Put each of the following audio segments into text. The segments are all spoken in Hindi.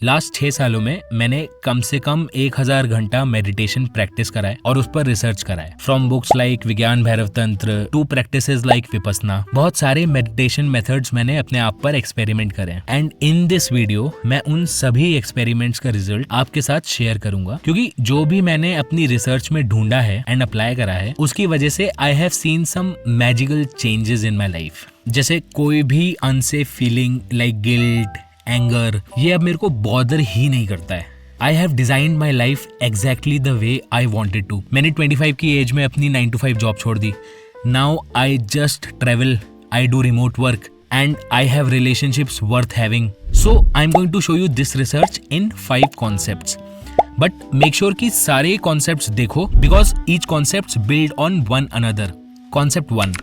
लास्ट 6 सालों में मैंने कम से कम 1000 घंटा मेडिटेशन प्रैक्टिस करा है और उस पर रिसर्च करा है। फ्रॉम बुक्स लाइक विज्ञान भैरव तंत्र टू प्रैक्टिसेस लाइक विपस्सना, बहुत सारे मेडिटेशन मेथड्स मैंने अपने आप पर एक्सपेरिमेंट करे हैं। एंड इन दिस वीडियो मैं उन सभी एक्सपेरिमेंट्स का रिजल्ट आपके साथ शेयर करूंगा, क्योंकि जो भी मैंने अपनी रिसर्च में ढूंढा है एंड अप्लाई करा है उसकी वजह से I have seen some magical changes in my life. जैसे कोई भी unsafe feeling like guilt, anger, ये अब मेरे को बॉदर ही नहीं करता है। I have designed my life exactly the way I wanted to. मैंने 25 की एज में अपनी 9 to 5 जॉब छोड़ दी। Now I just travel, I do remote work and I have relationships worth having. So I am going to show you this research in 5 concepts, but make sure कि सारे कॉन्सेप्ट्स देखो because each concepts build on one another. Concept 1,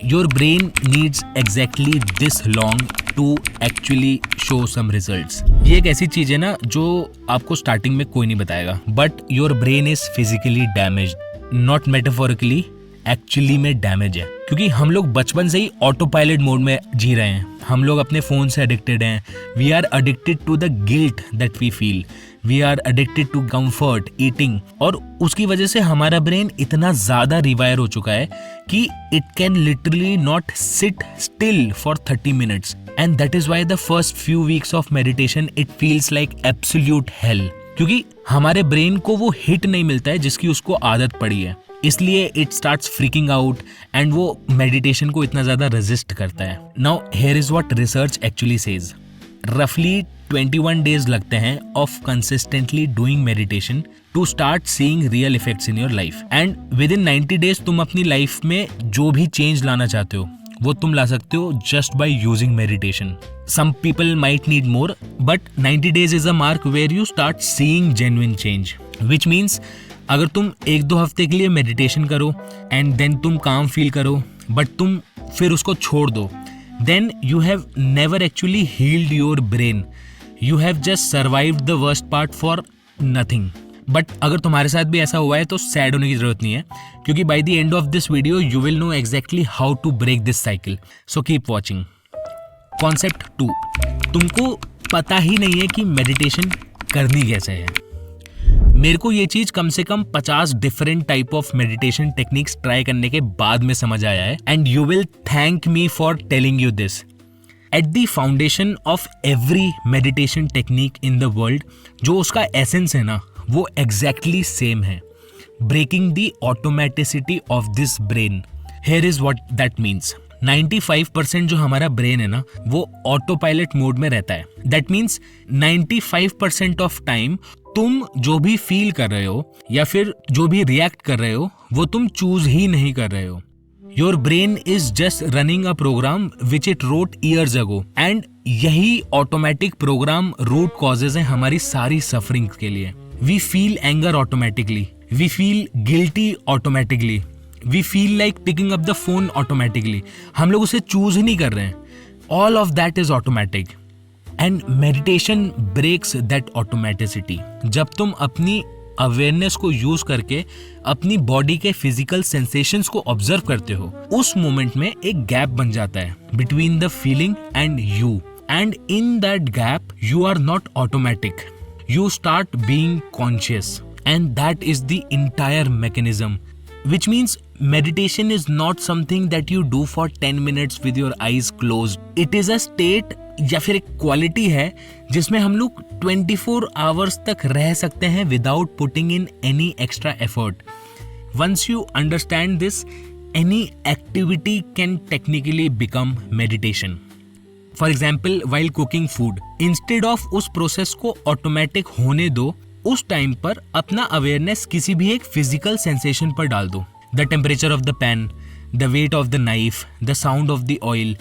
your brain needs exactly this long to actually show some results. ये एक ऐसी चीज है ना जो आपको स्टार्टिंग में कोई नहीं बताएगा, but your brain is physically damaged, not metaphorically, actually में डैमेज है। क्योंकि हम लोग बचपन से ही ऑटो पायलट मोड में जी रहे हैं। हम लोग अपने फोन से एडिक्टेड हैं। We are addicted to the guilt that we feel, we are addicted to comfort, eating, और उसकी वजह से हमारा ब्रेन इतना ज्यादा रिवायर हो चुका है कि it can literally not sit still for 30 minutes, and that is why the first few weeks of meditation it feels like absolute hello, क्योंकि हमारे ब्रेन को वो हिट नहीं मिलता है जिसकी उसको आदत पड़ी है। इसलिए it starts freaking out and वो मेडिटेशन को इतना ज्यादा रेजिस्ट करता है। Now here is what research actually says. रफली 21 days लगते हैं of consistently doing meditation to start seeing real effects in your life, and within 90 days तुम अपनी लाइफ में जो भी चेंज लाना चाहते हो वो तुम ला सकते हो just by using meditation. Some people might need more, but 90 days is a mark where you start seeing genuine change, which means अगर तुम 1-2 हफ्ते के लिए मेडिटेशन करो एंड देन तुम काम फील करो बट तुम फिर उसको छोड़ दो, then you have never actually healed your brain. You have just survived the worst part for nothing. But अगर तुम्हारे साथ भी ऐसा हुआ है तो सैड होने की जरूरत नहीं है, क्योंकि by the end of this video you will know exactly how to break this cycle. So keep watching. Concept 2, तुमको पता ही नहीं है कि मेडिटेशन करनी कैसे है। मेरे को ये चीज कम से कम 50 different type of meditation techniques try करने के बाद में समझ आया है, and you will thank me for telling you this. At the foundation of every meditation technique in the world, जो उसका एसेंस है ना, वो एग्जैक्टली सेम है, breaking the automaticity of this brain. Here is what that means. 95% जो हमारा ब्रेन है ना वो ऑटो पायलट मोड में रहता है। दैट मीन्स 95% ऑफ टाइम तुम जो भी फील कर रहे हो या फिर जो भी रिएक्ट कर रहे हो वो तुम चूज ही नहीं कर रहे हो। Your brain is just running a program which it wrote years ago, and यही ऑटोमेटिक प्रोग्राम रूट कॉजेज है हमारी सारी सफरिंग के लिए। We feel anger automatically, we feel guilty automatically, we feel like picking up the phone automatically. हम लोग उसे चूज ही नहीं कर रहे हैं। All of that is automatic, and meditation breaks that automaticity. जब तुम अपनी अवेयरनेस को यूज करके अपनी बॉडी के फिजिकल सेंसेशंस को ऑब्जर्व करते हो, उस मोमेंट में एक गैप बन जाता है between the feeling and you, and in that gap you are not automatic, you start being conscious, and that is the entire mechanism, which means meditation is not something that you do for 10 minutes with your eyes closed. It is a state या फिर एक क्वालिटी है जिसमें हम लोग 24 hours तक रह सकते हैं without putting in any extra effort. Once you understand this, any activity can technically become meditation. For example, while cooking food, instead of उस प्रोसेस को ऑटोमेटिक होने दो, उस टाइम पर अपना अवेयरनेस किसी भी एक फिजिकल सेंसेशन पर डाल दो। The temperature of the pan, the weight of the knife, the sound of the oil.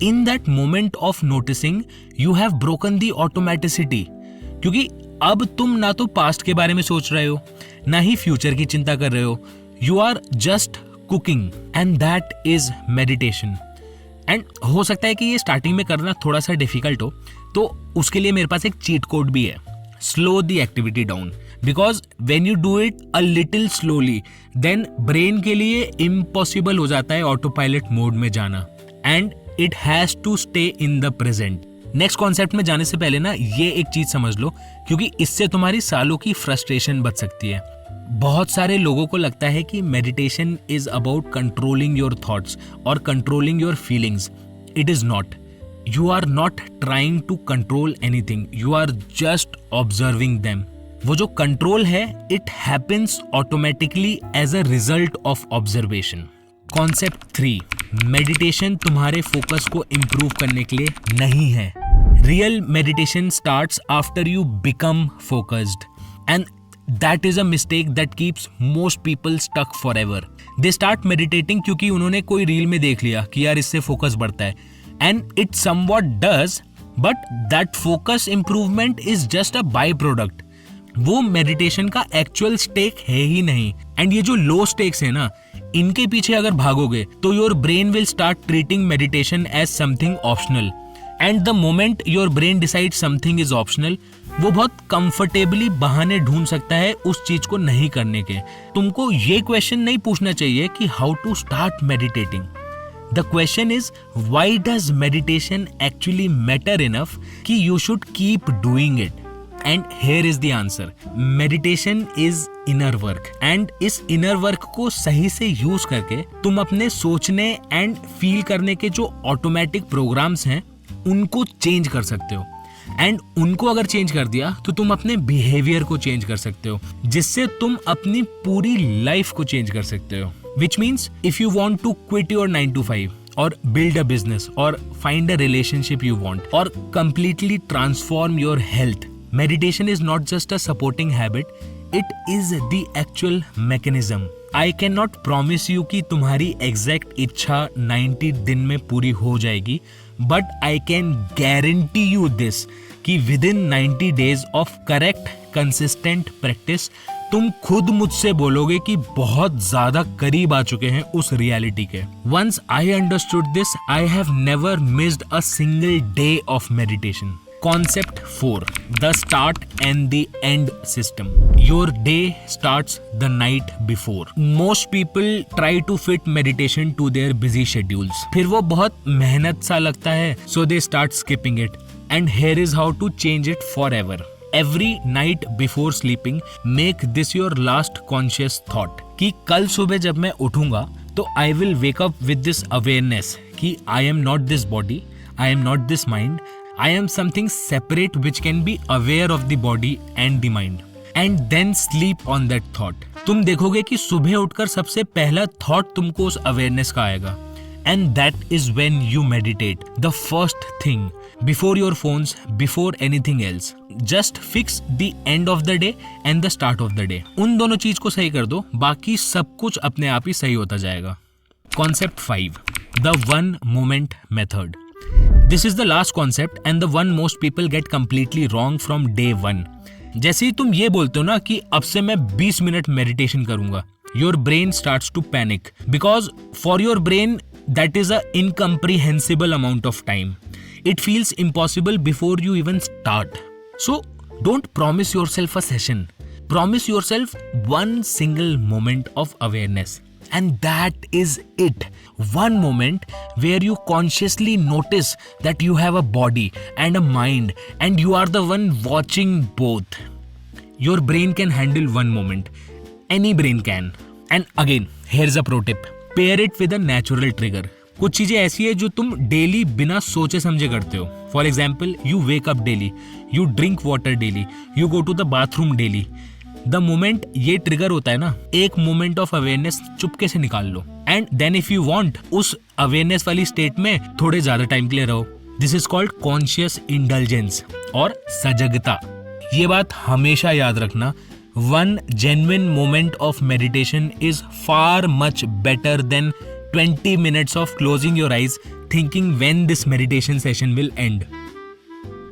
In that moment of noticing you have broken the automaticity, क्योंकि अब तुम ना तो पास्ट के बारे में सोच रहे हो ना ही फ्यूचर की चिंता कर रहे हो, you are just cooking, and that is meditation. And हो सकता है कि ये स्टार्टिंग में करना थोड़ा सा डिफिकल्ट हो, तो उसके लिए मेरे पास एक चीट कोड भी है। Slow the activity down, because when you do it a little slowly, then brain के लिए impossible हो जाता है autopilot mode में जाना, and it has to stay in the present. Next concept में जाने से पहले ना ये एक चीज समझ लो, क्योंकि इससे तुम्हारी सालों की फ्रस्ट्रेशन बच सकती है। बहुत सारे लोगों को लगता है कि meditation is about controlling your thoughts और controlling your feelings. It is not. You are not trying to control anything, you are just observing them. वो जो कंट्रोल है it happens automatically as a result of observation. Concept 3, meditation तुम्हारे फोकस को इम्प्रूव करने के लिए नहीं है। Real meditation starts after you become focused, and that is a mistake that keeps most people stuck forever. They start meditating क्योंकि उन्होंने कोई रील में देख लिया कि यार इससे फोकस बढ़ता है, and it somewhat does, but that focus improvement is just a by-product. वो मेडिटेशन का एक्चुअल स्टेक है ही नहीं। एंड ये जो लो स्टेक्स है ना, इनके पीछे अगर भागोगे तो your brain will start treating meditation as something optional, and the moment your brain decide something is optional, वो बहुत कंफर्टेबली बहाने ढूंढ सकता है उस चीज को नहीं करने के। तुमको ये क्वेश्चन नहीं पूछना चाहिए कि how to start meditating. The question is why does meditation actually matter enough कि you should keep doing it. And here is the answer, meditation is inner work, and इस इनर वर्क को सही से यूज करके तुम अपने सोचने एंड फील करने के जो ऑटोमेटिक प्रोग्राम्स हैं उनको चेंज कर सकते हो। एंड उनको अगर चेंज कर दिया तो तुम अपने बिहेवियर को चेंज कर सकते हो, जिससे तुम अपनी पूरी लाइफ को चेंज कर सकते हो। Which means if you want to quit your 9 to 5 और build a business or find a relationship you want or completely transform your health, meditation is not just a supporting habit, it is the actual mechanism. I cannot promise you कि तुम्हारी एग्जैक्ट इच्छा 90 दिन में पूरी हो जाएगी, but I can guarantee you this कि within 90 days of correct consistent practice तुम खुद मुझसे बोलोगे कि बहुत ज्यादा करीब आ चुके हैं उस रियलिटी के। Once I understood this, I have never missed a single day of meditation. Concept 4, the start and the end system. Your day starts the night before. Most people try to fit meditation to their busy schedules. फिर वो बहुत मेहनत सा लगता है, so they start skipping it. And here is how to change it forever. Every night before sleeping, make this your last conscious thought कि कल सुबह जब मैं उठूंगा तो I will wake up with this awareness कि I am not this body, I am not this mind, I am something separate which can be aware of the body and the mind. And then sleep on that thought. तुम देखोगे कि सुबह उठकर सबसे पहला थॉट तुमको उस अवेयरनेस का आएगा। And that is when you meditate. The first thing, before your phones, before anything else. Just fix the end of the day and the start of the day. उन दोनों चीज को सही कर दो, बाकी सब कुछ अपने आप ही सही होता जाएगा। Concept 5, the one moment method. This is the last concept and the one most people get completely wrong from day one. जैसे ही तुम ये बोलते हो ना कि अब से मैं 20 मिनट मेडिटेशन करूंगा, your brain starts to panic because for your brain that is a incomprehensible amount of time. It feels impossible before you even start. So don't promise yourself a session. Promise yourself one single moment of awareness. And that is it. One moment where you consciously notice that you have a body and a mind and you are the one watching both. Your brain can handle one moment. Any brain can. And again, here's a pro tip. Pair it with a natural trigger. कुछ चीजें ऐसी है जो तुम डेली बिना सोचे समझे करते हो। For example, you wake up daily, you drink water daily, you go to the bathroom daily. The moment ये ट्रिगर होता है ना, एक मोमेंट ऑफ अवेयरनेस चुपके से निकाल लो, and then if you want उस अवेयरनेस वाली स्टेट में थोड़े ज्यादा टाइम के लिए रहो। This is called conscious indulgence और सजगता। ये बात हमेशा याद रखना, one genuine moment of meditation is far much better than 20 minutes of closing your eyes thinking when this meditation session will end.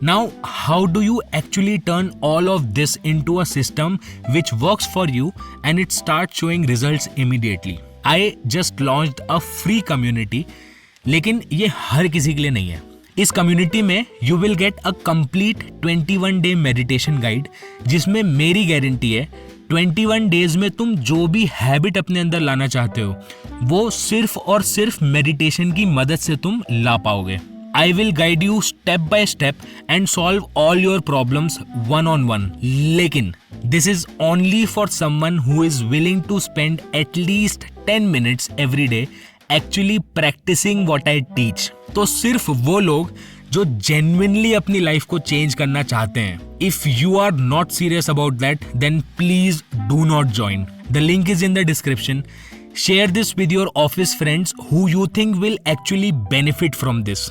Now, how do you actually turn all of this into a system which works for you and it starts showing results immediately? I just launched a free community, लेकिन ये हर किसी के लिए नहीं है। इस कम्युनिटी में you will get a complete 21 day meditation guide, जिसमें मेरी गारंटी है 21 डेज में तुम जो भी हैबिट अपने अंदर लाना चाहते हो वो सिर्फ और सिर्फ मेडिटेशन की मदद से तुम ला पाओगे। I will guide you step by step and solve all your problems one on one. लेकिन this is only for someone who is willing to spend at least 10 minutes every day actually practicing what I teach. तो सिर्फ वो लोग जो genuinely अपनी लाइफ को चेंज करना चाहते हैं. If you are not serious about that, then please do not join. The link is in the description. Share this with your office friends who you think will actually benefit from this.